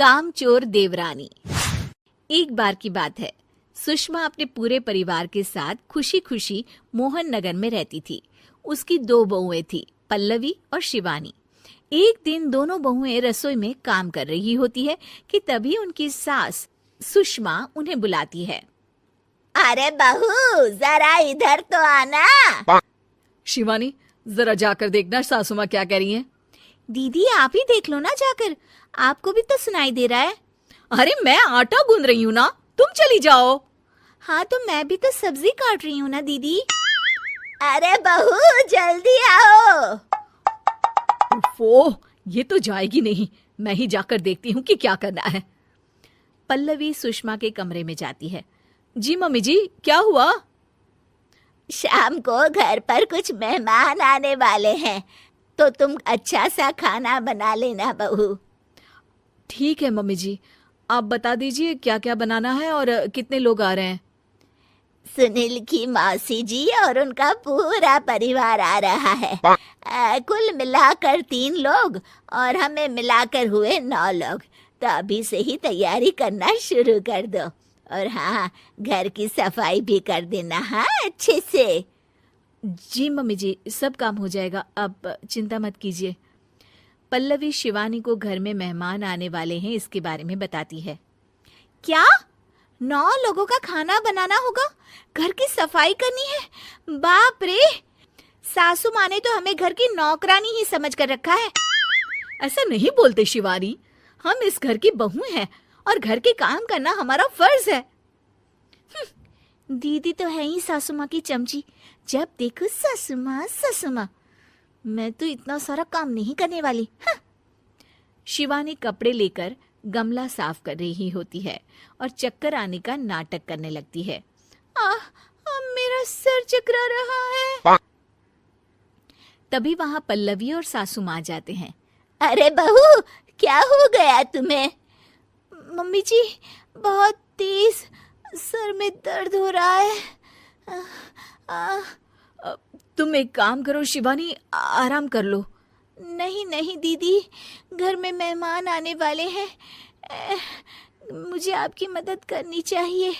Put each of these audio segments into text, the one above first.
कामचोर देवरानी। एक बार की बात है, सुषमा अपने पूरे परिवार के साथ खुशी खुशी मोहन नगर में रहती थी। उसकी 2 बहुएं थी, पल्लवी और शिवानी। एक दिन दोनों बहुएं रसोई में काम कर रही होती है कि तभी उनकी सास सुषमा उन्हें बुलाती है। अरे बहू, जरा इधर तो आना। शिवानी, जरा जाकर देखना सासू माँ क्या कह रही हैं। दीदी आप ही देख लो ना जाकर, आपको भी तो सुनाई दे रहा है। अरे मैं आटा गूंद रही हूँ ना, तुम चली जाओ। हाँ तो मैं भी तो सब्जी काट रही हूँ ना दीदी। अरे बहू जल्दी आओ। ओह, ये तो जाएगी नहीं, मैं ही जाकर देखती हूँ कि क्या करना है। पल्लवी सुषमा के कमरे में जाती है। जी मम्मी जी, क्या हुआ? शाम को घर पर कुछ मेहमान आने वाले हैं, तो तुम अच्छा सा खाना बना लेना बहू। ठीक है मम्मी जी, आप बता दीजिए क्या क्या बनाना है और कितने लोग आ रहे हैं। सुनील की मौसी जी और उनका पूरा परिवार आ रहा है। कुल मिलाकर 3 लोग और हमें मिलाकर हुए 9 लोग। तो अभी से ही तैयारी करना शुरू कर दो। और हाँ, घर की सफाई भी कर देना, हाँ अच्छे से। जी मम्मी जी, सब काम हो जाएगा, आप चिंता मत कीजिए। पल्लवी शिवानी को घर में मेहमान आने वाले हैं इसके बारे में बताती है। क्या 9 लोगों का खाना बनाना होगा, घर की सफाई करनी है? बाप रे, सासू माँ ने तो हमें घर की नौकरानी ही समझ कर रखा है। ऐसा नहीं बोलते शिवानी, हम इस घर की बहू हैं और घर के काम करना हमारा फर्ज है। दीदी तो है ही सासू माँ की चमची, जब देखो सासू माँ सासू माँ। मैं तो इतना सारा काम नहीं करने वाली। शिवानी कपड़े लेकर गमला साफ कर रही होती है और चक्कर आने का नाटक करने लगती है। मेरा सर चकरा रहा है। तभी वहां पल्लवी और सासू माँ जाते हैं। अरे बहू, क्या हो गया तुम्हें? मम्मी जी, बहुत तेज सर में दर्द हो रहा है। तुम एक काम करो शिवानी, आराम कर लो। नहीं नहीं दीदी, घर में मेहमान आने वाले हैं, मुझे आपकी मदद करनी चाहिए।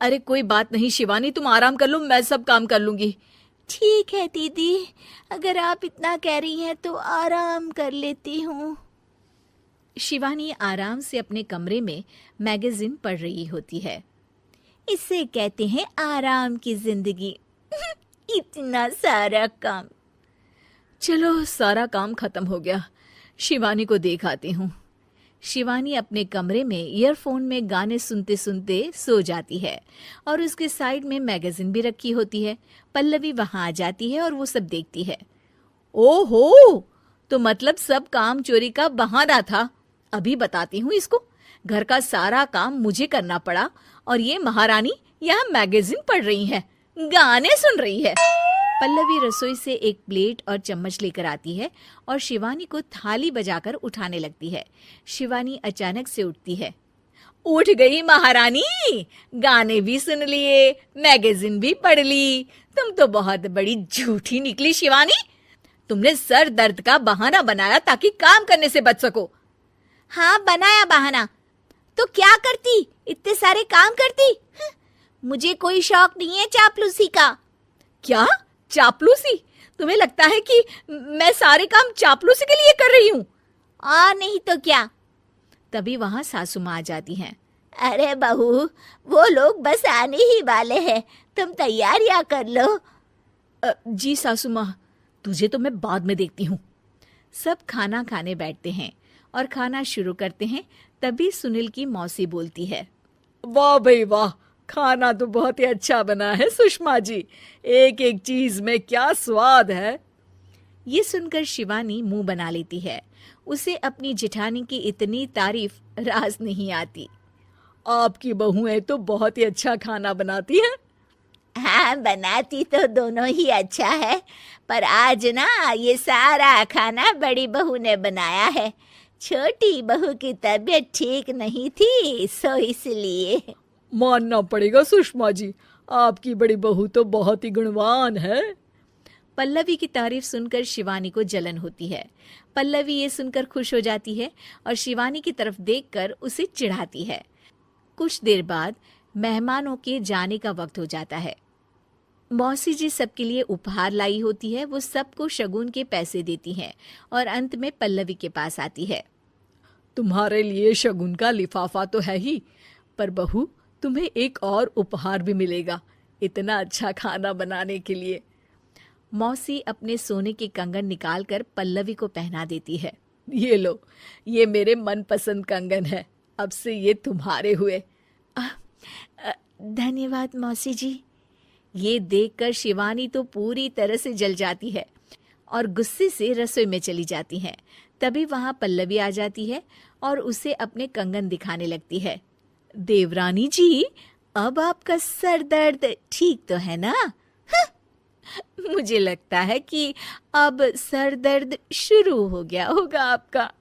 अरे कोई बात नहीं शिवानी, तुम आराम कर लो, मैं सब काम कर लूंगी। ठीक है दीदी, अगर आप इतना कह रही हैं तो आराम कर लेती हूँ। शिवानी आराम से अपने कमरे में मैगजीन पढ़ रही होती है। इसे कहते हैं आराम की जिंदगी। इतना सारा काम। चलो सारा काम खत्म हो गया, शिवानी को देख आती हूँ। शिवानी अपने कमरे में ईयरफोन में गाने सुनते सुनते सो जाती है और उसके साइड में मैगजीन भी रखी होती है। पल्लवी वहां आ जाती है और वो सब देखती है। ओहो, तो मतलब सब काम चोरी का बहाना था। अभी बताती हूँ इसको। घर का सारा काम मुझे करना पड़ा और ये महारानी यहाँ मैगजीन पढ़ रही है, गाने सुन रही है। पल्लवी रसोई से एक प्लेट और चम्मच लेकर आती है और शिवानी को थाली बजाकर उठाने लगती है। शिवानी अचानक से उठती है। उठ गई महारानी, गाने भी सुन लिए, मैगजीन भी पढ़ ली। तुम तो बहुत बड़ी झूठी निकली शिवानी। तुमने सर दर्द का बहाना बनाया ताकि काम करने से बच सको। हाँ बनाया बहाना, तो क्या करती, इतने सारे काम करती। मुझे कोई शौक नहीं है चापलूसी का। क्या चापलूसी? तुम्हें लगता है कि मैं सारे काम चापलूसी के लिए कर रही हूँ? और नहीं तो क्या। तभी वहां सासू माँ आ जाती हैं। अरे बहू, वो लोग बस आने ही वाले हैं, तुम तैयारियां कर लो। जी सासू माँ, तुझे तो मैं बाद में देखती हूँ। सब खाना खाने बैठते हैं और खाना शुरू करते हैं। तभी सुनील की मौसी बोलती है। वाह भाई वाह, खाना तो बहुत ही अच्छा बना है सुषमा जी, एक एक चीज में क्या स्वाद है। ये सुनकर शिवानी मुंह बना लेती है। उसे अपनी जेठानी की इतनी तारीफ रास नहीं आती। आपकी बहुएं तो बहुत ही अच्छा खाना बनाती हैं। हाँ, बनाती तो दोनों ही अच्छा है, पर आज ना ये सारा खाना बड़ी बहू ने बनाया है। छोटी बहू की तबीयत ठीक नहीं थी, सो इसलिए। मानना पड़ेगा सुषमा जी, आपकी बड़ी बहू तो बहुत ही गुणवान है। पल्लवी की तारीफ सुनकर शिवानी को जलन होती है। पल्लवी ये सुनकर खुश हो जाती है और शिवानी की तरफ देखकर उसे चिढ़ाती है। कुछ देर बाद मेहमानों के जाने का वक्त हो जाता है। मौसी जी सबके लिए उपहार लाई होती है। वो सबको शगुन के पैसे देती हैं और अंत में पल्लवी के पास आती है। तुम्हारे लिए शगुन का लिफाफा तो है ही, पर बहू तुम्हें एक और उपहार भी मिलेगा इतना अच्छा खाना बनाने के लिए। मौसी अपने सोने के कंगन निकालकर पल्लवी को पहना देती है। ये लो, ये मेरे मनपसंद कंगन है, अब से ये तुम्हारे हुए। धन्यवाद मौसी जी। ये देखकर शिवानी तो पूरी तरह से जल जाती है और गुस्से से रसोई में चली जाती है। तभी वहां पल्लवी आ जाती है और उसे अपने कंगन दिखाने लगती है। देवरानी जी, अब आपका सर दर्द ठीक तो है ना? मुझे लगता है कि अब सर दर्द शुरू हो गया होगा आपका।